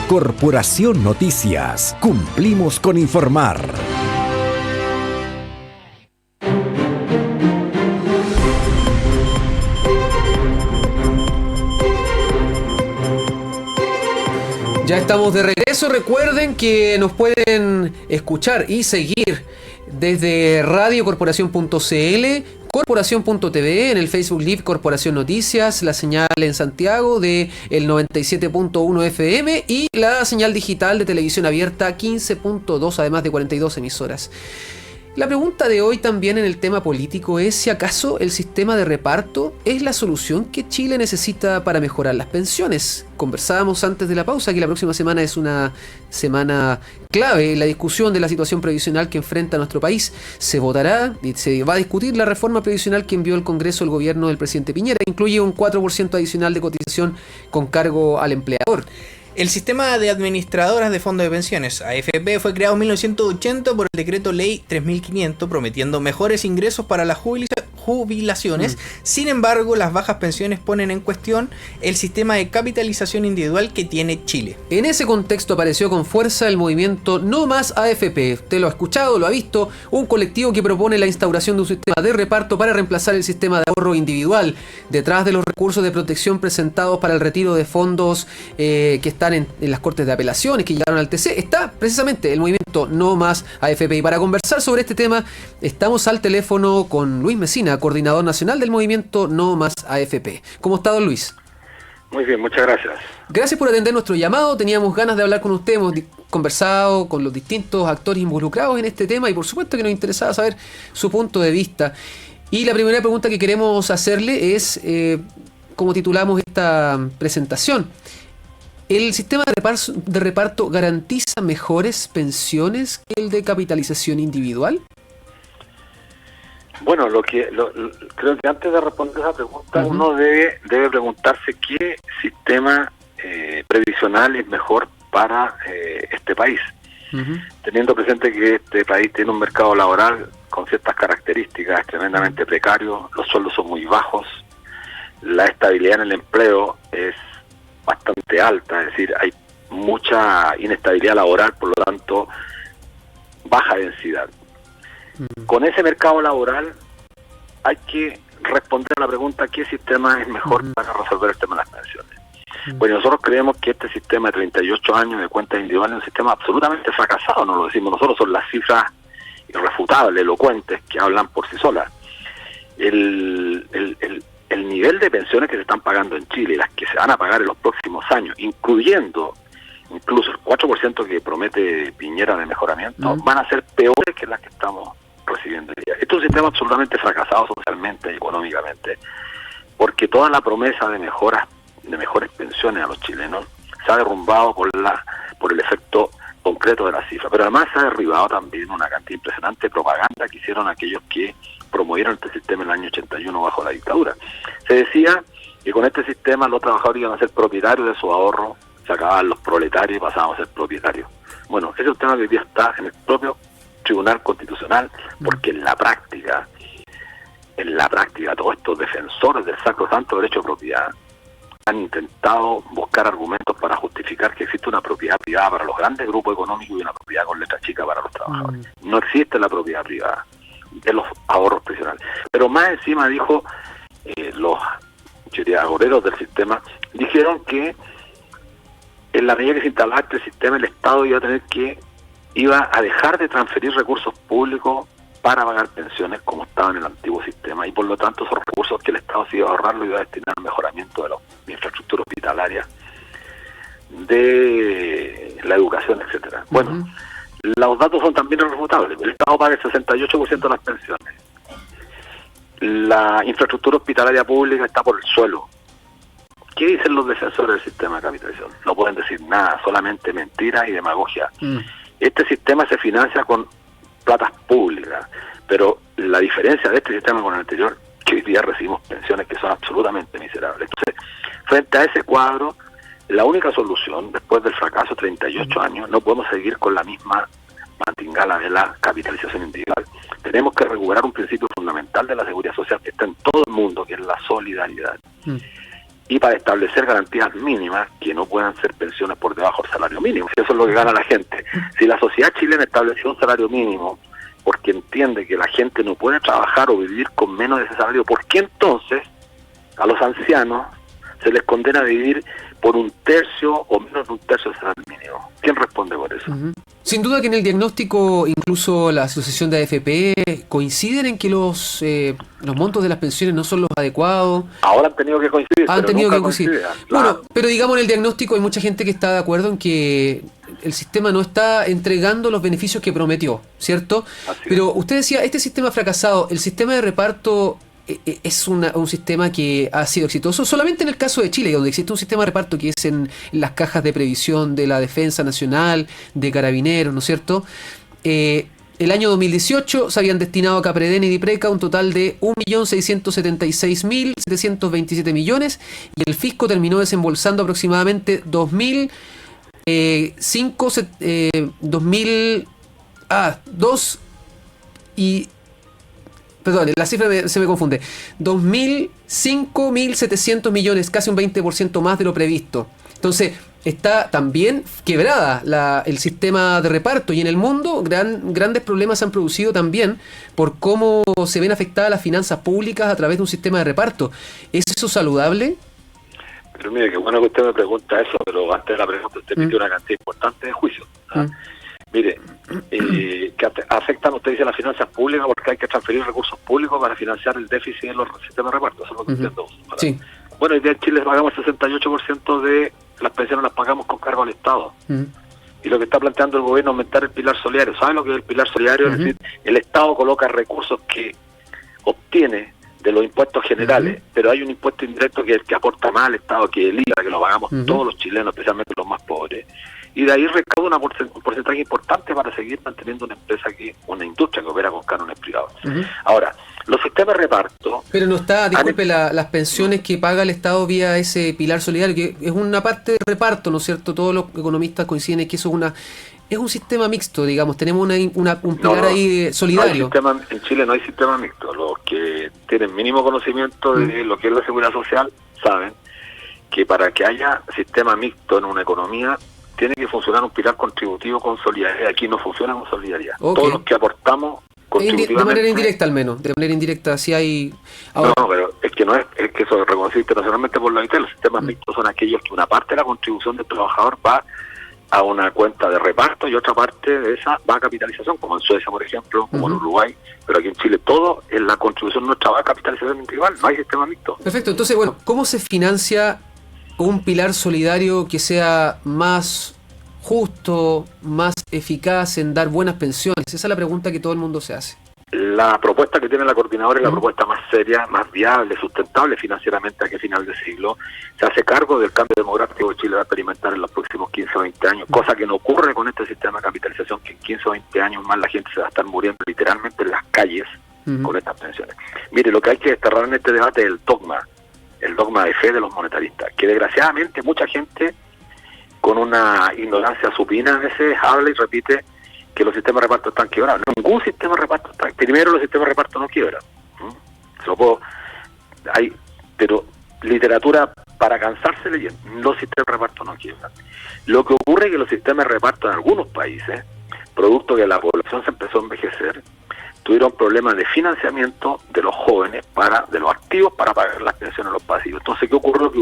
Corporación Noticias. Cumplimos con informar. Ya estamos de regreso. Recuerden que nos pueden escuchar y seguir desde radiocorporación.cl, corporación.tv, en el Facebook Live Corporación Noticias, la señal en Santiago de el 97.1 FM y la señal digital de televisión abierta 15.2, además de 42 emisoras. La pregunta de hoy también en el tema político es si acaso el sistema de reparto es la solución que Chile necesita para mejorar las pensiones. Conversábamos antes de la pausa que la próxima semana es una semana clave en la discusión de la situación previsional que enfrenta nuestro país. Se votará y se va a discutir la reforma previsional que envió el Congreso al gobierno del presidente Piñera. Incluye un 4% adicional de cotización con cargo al empleador. El sistema de administradoras de fondos de pensiones, AFP, fue creado en 1980 por el decreto ley 3500, prometiendo mejores ingresos para las jubilaciones. Sin embargo, las bajas pensiones ponen en cuestión el sistema de capitalización individual que tiene Chile. En ese contexto apareció con fuerza el movimiento No Más AFP. Usted lo ha escuchado, lo ha visto, un colectivo que propone la instauración de un sistema de reparto para reemplazar el sistema de ahorro individual. Detrás de los recursos de protección presentados para el retiro de fondos que están en las cortes de apelaciones que llegaron al TC, está precisamente el movimiento No Más AFP. Y para conversar sobre este tema, estamos al teléfono con Luis Mesina, coordinador nacional del movimiento No Más AFP. ¿Cómo está, don Luis? Muy bien, muchas gracias. Gracias por atender nuestro llamado. Teníamos ganas de hablar con usted. Hemos conversado con los distintos actores involucrados en este tema y por supuesto que nos interesaba saber su punto de vista. Y la primera pregunta que queremos hacerle es, como titulamos esta presentación, ¿el sistema de reparto garantiza mejores pensiones que el de capitalización individual? Bueno, creo que antes de responder esa pregunta, uno debe preguntarse qué sistema previsional es mejor para este país, teniendo presente que este país tiene un mercado laboral con ciertas características, es tremendamente precario, los sueldos son muy bajos, la estabilidad en el empleo es bastante alta, es decir, hay mucha inestabilidad laboral, por lo tanto, baja densidad. Con ese mercado laboral hay que responder a la pregunta ¿qué sistema es mejor para resolver el tema de las pensiones? Bueno, nosotros creemos que este sistema de 38 años de cuentas individuales es un sistema absolutamente fracasado, no lo decimos nosotros, son las cifras irrefutables, elocuentes, que hablan por sí solas. El nivel de pensiones que se están pagando en Chile y las que se van a pagar en los próximos años, incluyendo incluso el 4% que promete Piñera de mejoramiento, van a ser peores que las que estamos recibiendo hoy día. Este es un sistema absolutamente fracasado socialmente y económicamente, porque toda la promesa de mejores pensiones a los chilenos se ha derrumbado por el efecto concreto de la cifra, pero además se ha derribado también una cantidad impresionante de propaganda que hicieron aquellos que promovieron este sistema en el año 81 bajo la dictadura. Se decía que con este sistema los trabajadores iban a ser propietarios de su ahorro, se acababan los proletarios y pasábamos a ser propietarios. Bueno, ese es un tema que hoy día está en el propio Tribunal Constitucional, porque en la práctica, todos estos defensores del sacrosanto derecho de propiedad han intentado buscar argumentos para justificar que existe una propiedad privada para los grandes grupos económicos y una propiedad con letra chica para los trabajadores. No existe la propiedad privada de los ahorros previsionales. Pero más encima dijo, los agoreros del sistema dijeron que en la medida que se instalaba este sistema, el Estado iba a dejar de transferir recursos públicos para pagar pensiones como estaba en el antiguo sistema, y por lo tanto esos recursos que el Estado se iba a ahorrar lo iba a destinar al mejoramiento de la infraestructura hospitalaria, de la educación, etcétera. Bueno, los datos son también irrefutables. El Estado paga el 68% de las pensiones. La infraestructura hospitalaria pública está por el suelo. ¿Qué dicen los defensores del sistema de capitalización? No pueden decir nada, solamente mentiras y demagogia. Este sistema se financia con platas públicas, pero la diferencia de este sistema con el anterior, que hoy día recibimos pensiones que son absolutamente miserables. Entonces, frente a ese cuadro, la única solución, después del fracaso de 38 años, no podemos seguir con la misma mantingala de la capitalización individual. Tenemos que recuperar un principio fundamental de la seguridad social que está en todo el mundo, que es la solidaridad. y para establecer garantías mínimas que no puedan ser pensiones por debajo del salario mínimo. Eso es lo que gana la gente. Si la sociedad chilena estableció un salario mínimo porque entiende que la gente no puede trabajar o vivir con menos de ese salario, ¿por qué entonces a los ancianos se les condena a vivir por 1/3 o menos de 1/3 del salario mínimo? ¿Quién responde por eso? Sin duda que en el diagnóstico, incluso la Asociación de AFP coinciden en que los montos de las pensiones no son los adecuados. Ahora han tenido que coincidir. Han tenido que coincidir. Bueno, Claro. pero digamos en el diagnóstico hay mucha gente que está de acuerdo en que el sistema no está entregando los beneficios que prometió, ¿cierto? Así es. Pero usted decía, este sistema ha fracasado, el sistema de reparto es un sistema que ha sido exitoso solamente en el caso de Chile, donde existe un sistema de reparto que es en las cajas de previsión de la Defensa Nacional, de Carabineros, ¿no es cierto? El año 2018 se habían destinado a Capreden y Dipreca un total de 1.676.727 millones y el fisco terminó desembolsando aproximadamente 2.000 la cifra se me confunde. 5.700 millones, casi un 20% más de lo previsto. Entonces, está también quebrada el sistema de reparto y en el mundo grandes problemas se han producido también por cómo se ven afectadas las finanzas públicas a través de un sistema de reparto. ¿Es eso saludable? Pero mire, qué bueno que usted me pregunta eso, pero antes de la pregunta usted pidió una cantidad importante de juicios. Mire, que afectan, usted dice, las finanzas públicas porque hay que transferir recursos públicos para financiar el déficit en los sistemas de reparto, eso es lo que entiendo. Sí. Bueno, hoy día en Chile pagamos el 68% de las pensiones, las pagamos con cargo al Estado. Y lo que está planteando el gobierno es aumentar el pilar solidario. ¿Saben lo que es el pilar solidario? Es decir, el Estado coloca recursos que obtiene de los impuestos generales, pero hay un impuesto indirecto que es el que aporta más al Estado, que es el IVA, que lo pagamos todos los chilenos, especialmente los más pobres. Y de ahí recauda un porcentaje importante para seguir manteniendo una industria que opera con cánones privados. Ahora, los sistemas de reparto... Pero no está, disculpe, las pensiones que paga el Estado vía ese pilar solidario, que es una parte de reparto, ¿no es cierto? Todos los economistas coinciden en que eso es un sistema mixto, digamos, tenemos un pilar ahí solidario. En Chile no hay sistema mixto. Los que tienen mínimo conocimiento de lo que es la seguridad social saben que para que haya sistema mixto en una economía tiene que funcionar un pilar contributivo con solidaridad. Aquí no funciona con solidaridad. Okay. Todos los que aportamos contributivamente... De manera indirecta al menos. De manera indirecta, si hay... Ahora, no, pero es que eso es reconocido internacionalmente por la OIT. Los sistemas mixtos son aquellos que una parte de la contribución del trabajador va a una cuenta de reparto y otra parte de esa va a capitalización, como en Suecia, por ejemplo, como en Uruguay, pero aquí en Chile todo en la contribución nuestra va a capitalización individual, no hay sistema mixto. Perfecto, entonces, bueno, ¿cómo se financia un pilar solidario que sea más justo, más eficaz en dar buenas pensiones? Esa es la pregunta que todo el mundo se hace. La propuesta que tiene la coordinadora es la propuesta más seria, más viable, sustentable financieramente aquí a final de siglo. Se hace cargo del cambio demográfico que Chile va a experimentar en los próximos 15 o 20 años, cosa que no ocurre con este sistema de capitalización, que en 15 o 20 años más la gente se va a estar muriendo literalmente en las calles con estas pensiones. Mire, lo que hay que desterrar en este debate es el dogma de fe de los monetaristas, que desgraciadamente mucha gente con una ignorancia supina a veces habla y repite que los sistemas de reparto están quebrados. Ningún sistema de reparto está. Primero, los sistemas de reparto no quiebran. Pero literatura para cansarse leyendo. Los sistemas de reparto no quiebran. Lo que ocurre es que los sistemas de reparto en algunos países, producto de que la población se empezó a envejecer, tuvieron problemas de financiamiento de los jóvenes, de los activos para pagar las pensiones a los pasivos. Entonces, ¿qué ocurrió? Que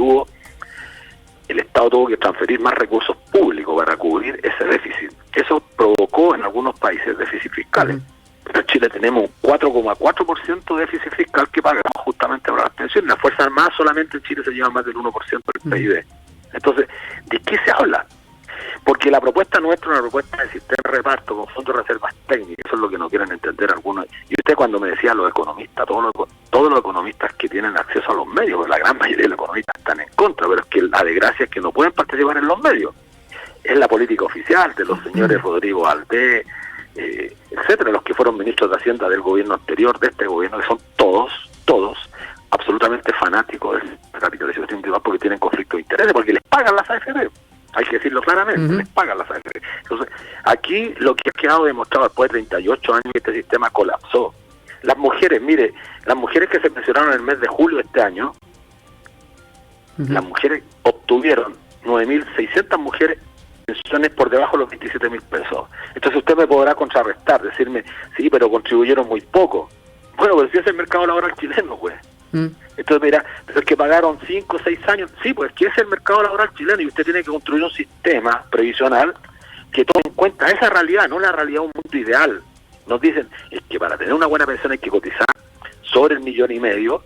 el Estado tuvo que transferir más recursos públicos para cubrir ese déficit. Eso provocó en algunos países déficit fiscales. Pero en Chile tenemos un 4,4% de déficit fiscal que pagamos justamente para las pensiones. Las Fuerzas Armadas solamente en Chile se llevan más del 1% del PIB. Entonces, ¿de qué se habla? Porque la propuesta nuestra es una propuesta de sistema de reparto con fondos de reservas técnicas. Eso es lo que no quieren entender algunos. Y usted cuando me decía los economistas, todos los economistas que tienen acceso a los medios, pues la gran mayoría de los economistas están en contra, pero es que la desgracia es que no pueden participar en los medios. Es la política oficial de los señores Rodrigo Aldé, etcétera, los que fueron ministros de Hacienda del gobierno anterior, de este gobierno, que son todos absolutamente fanáticos de la capitalización individual porque tienen conflicto de intereses, porque les pagan las AFP. Hay que decirlo claramente, les pagan las AFP. Entonces, aquí lo que ha quedado demostrado después de 38 años que este sistema colapsó. Las mujeres, mire, las mujeres que se pensionaron en el mes de julio de este año, Las mujeres obtuvieron 9.600 mujeres pensiones por debajo de los 27.000 pesos. Entonces usted me podrá contrarrestar, decirme, sí, pero contribuyeron muy poco. Bueno, pero si es el mercado laboral chileno, pues. Entonces mira, pero es que pagaron 5 o 6 años. Sí, pues que es el mercado laboral chileno y usted tiene que construir un sistema previsional que tome en cuenta esa realidad, no la realidad de un mundo ideal. Nos dicen, es que para tener una buena pensión hay que cotizar sobre el 1,5 millones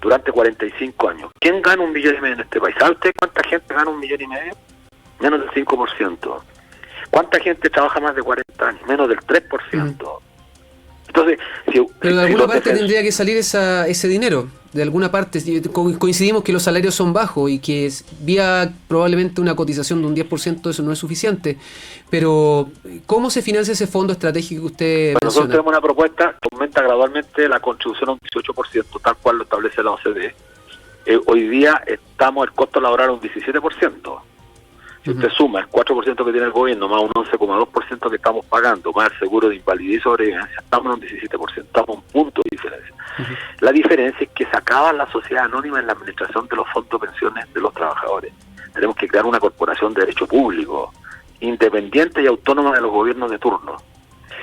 durante 45 años. ¿Quién gana 1,5 millones en este país? ¿Sabe usted cuánta gente gana 1,5 millones? Menos del 5%. ¿Cuánta gente trabaja más de 40 años? Menos del 3%. Entonces, pero de alguna parte tendría que salir ese dinero. De alguna parte coincidimos que los salarios son bajos y que vía probablemente una cotización de un 10% eso no es suficiente. Pero ¿cómo se financia ese fondo estratégico que usted menciona? Nosotros tenemos una propuesta que aumenta gradualmente la contribución a un 18%, tal cual lo establece la OCDE. Hoy día estamos el costo laboral a un 17%. Si usted suma el 4% que tiene el gobierno más un 11,2% que estamos pagando, más el seguro de invalidez y sobrevivencia, estamos en un 17%, estamos a un punto de diferencia. La diferencia es que se acaba la sociedad anónima en la administración de los fondos de pensiones de los trabajadores. Tenemos que crear una corporación de derecho público, independiente y autónoma de los gobiernos de turno.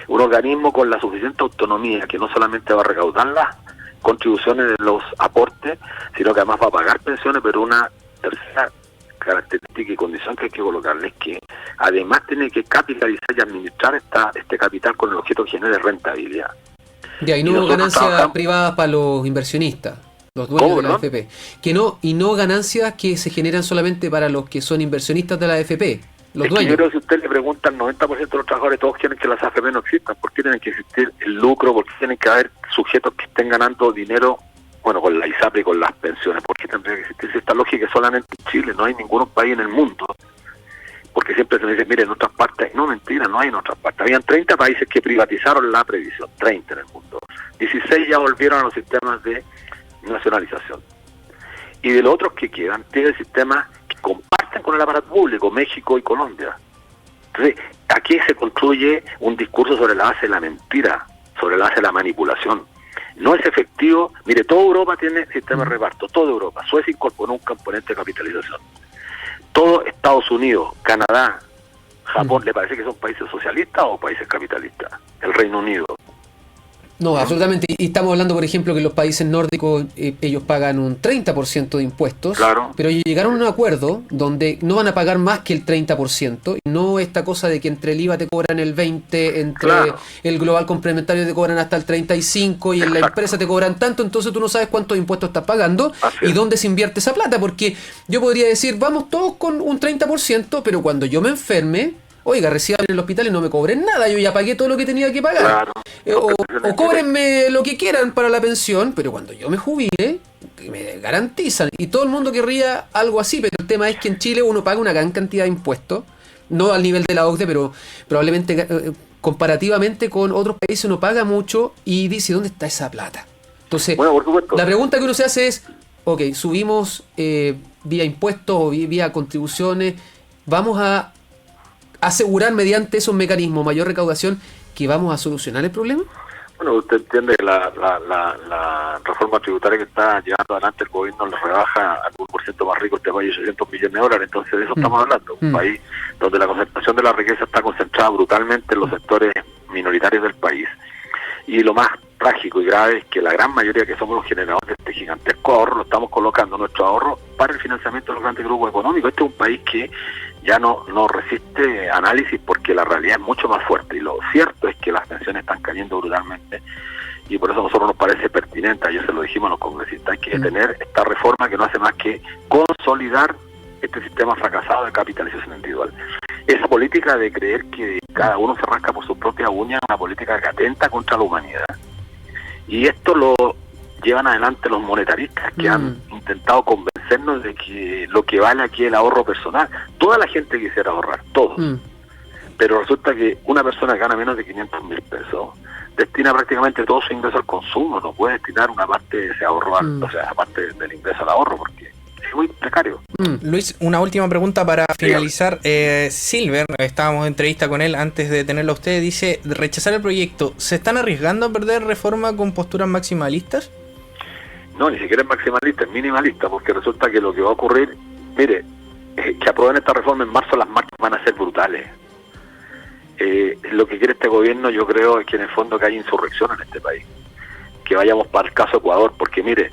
Un organismo con la suficiente autonomía que no solamente va a recaudar las contribuciones de los aportes, sino que además va a pagar pensiones, pero una tercera característica y condición que hay que colocarle es que además tiene que capitalizar y administrar este capital con el objeto que genere rentabilidad. Ya, y no ganancias privadas para los inversionistas, los dueños de la AFP. Y no ganancias que se generan solamente para los que son inversionistas de la AFP, los dueños. Yo creo que si usted le pregunta al 90% de los trabajadores, todos quieren que las AFP no existan. ¿Por qué tienen que existir el lucro? ¿Por qué tienen que haber sujetos que estén ganando dinero? Bueno, con la ISAPRE y con las pensiones, porque tendría que existir esta lógica solamente en Chile, no hay ningún país en el mundo, porque siempre se me dice, mire, en otras partes, no, mentira, no hay en otras partes, habían 30 países que privatizaron la previsión, 30 en el mundo, 16 ya volvieron a los sistemas de nacionalización, y de los otros que quedan, tienen sistemas que comparten con el aparato público, México y Colombia. Entonces, aquí se construye un discurso sobre la base de la mentira, sobre la base de la manipulación. No es efectivo. Mire, toda Europa tiene sistema de reparto, toda Europa. Suecia incorporó un componente de capitalización. Todo Estados Unidos, Canadá, Japón, ¿le parece que son países socialistas o países capitalistas? El Reino Unido. No, absolutamente. Y estamos hablando, por ejemplo, que en los países nórdicos ellos pagan un 30% de impuestos, claro, pero ellos llegaron a un acuerdo donde no van a pagar más que el 30%, y no esta cosa de que entre el IVA te cobran el 20%, entre el global complementario te cobran hasta el 35% y en la empresa te cobran tanto, entonces tú no sabes cuántos impuestos estás pagando y dónde se invierte esa plata, porque yo podría decir, vamos todos con un 30%, pero cuando yo me enferme, oiga, reciban en el hospital y no me cobren nada, yo ya pagué todo lo que tenía que pagar. O cóbrenme lo que quieran para la pensión, pero cuando yo me jubile, me garantizan. Y todo el mundo querría algo así, pero el tema es que en Chile uno paga una gran cantidad de impuestos, no al nivel de la OCDE, pero probablemente comparativamente con otros países uno paga mucho y dice, ¿dónde está esa plata? Entonces, bueno, por supuesto, la pregunta que uno se hace es, ok, subimos vía impuestos o vía contribuciones, vamos a asegurar mediante esos mecanismos mayor recaudación que vamos a solucionar el problema. Bueno, usted entiende que la reforma tributaria que está llevando adelante el gobierno le rebaja al 1% más rico este país $800 millones, entonces de eso estamos hablando, un país donde la concentración de la riqueza está concentrada brutalmente en los sectores minoritarios del país, y lo más trágico y grave es que la gran mayoría que somos los generadores de este gigantesco ahorro, lo estamos colocando nuestro ahorro para el financiamiento de los grandes grupos económicos. Este es un país que ya no resiste análisis porque la realidad es mucho más fuerte, y lo cierto es que las pensiones están cayendo brutalmente, y por eso a nosotros nos parece pertinente, ayer se lo dijimos a los congresistas, hay que tener esta reforma que no hace más que consolidar este sistema fracasado de capitalización individual. Esa política de creer que cada uno se rasca por su propia uña es una política que atenta contra la humanidad, y esto lo llevan adelante los monetaristas que han intentado convencernos de que lo que vale aquí es el ahorro personal. Toda la gente quisiera ahorrar, todo. Pero resulta que una persona que gana menos de 500.000 pesos destina prácticamente todo su ingreso al consumo, no puede destinar una parte de ese ahorro, o sea, aparte del ingreso al ahorro, porque es muy precario. Luis, una última pregunta para finalizar. Silver, estábamos en entrevista con él antes de tenerlo a usted, dice, rechazar el proyecto, ¿se están arriesgando a perder reforma con posturas maximalistas? No, ni siquiera es maximalista, es minimalista, porque resulta que lo que va a ocurrir, mire, que aprueben esta reforma en marzo, las marchas van a ser brutales. Lo que quiere este gobierno, yo creo, es que en el fondo que haya insurrección en este país, que vayamos para el caso Ecuador, porque mire,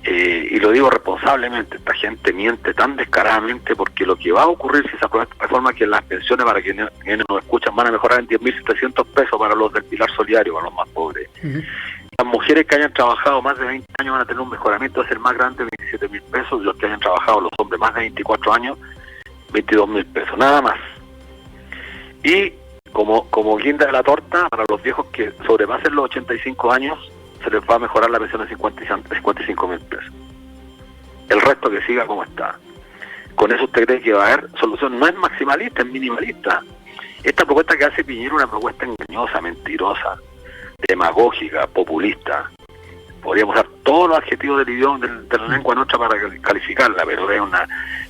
y lo digo responsablemente, esta gente miente tan descaradamente, porque lo que va a ocurrir si se aprueba esta reforma es que las pensiones, para quienes nos escuchan, van a mejorar en 10.700 pesos para los del pilar solidario, para los más pobres. Las mujeres que hayan trabajado más de 20 años van a tener un mejoramiento, va a ser más grande, 27.000 pesos, y los que hayan trabajado, los hombres más de 24 años, 22.000 pesos, nada más. Y como guinda de la torta, para los viejos que sobrepasen los 85 años, se les va a mejorar la pensión de 55.000 pesos. El resto que siga como está. Con eso usted cree que va a haber solución. No es maximalista, es minimalista. Esta propuesta que hace Piñera es una propuesta engañosa, mentirosa, demagógica, populista. Podríamos usar todos los adjetivos del idioma de la lengua nuestra para calificarla, pero es una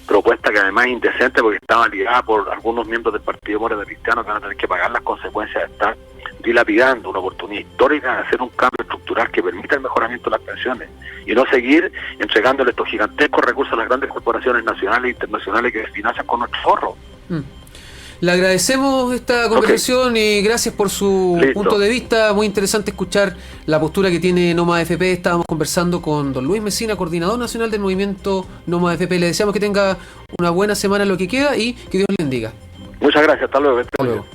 propuesta que además es indecente porque está validada por algunos miembros del Partido Demócrata Cristiano que van a tener que pagar las consecuencias de estar dilapidando una oportunidad histórica de hacer un cambio estructural que permita el mejoramiento de las pensiones y no seguir entregándole estos gigantescos recursos a las grandes corporaciones nacionales e internacionales que financian con nuestro ahorro. Le agradecemos esta conversación y gracias por su punto de vista. Muy interesante escuchar la postura que tiene No Más AFP. Estábamos conversando con don Luis Mesina, coordinador nacional del movimiento No Más AFP. Le deseamos que tenga una buena semana en lo que queda y que Dios le bendiga. Muchas gracias, hasta luego. Hasta luego.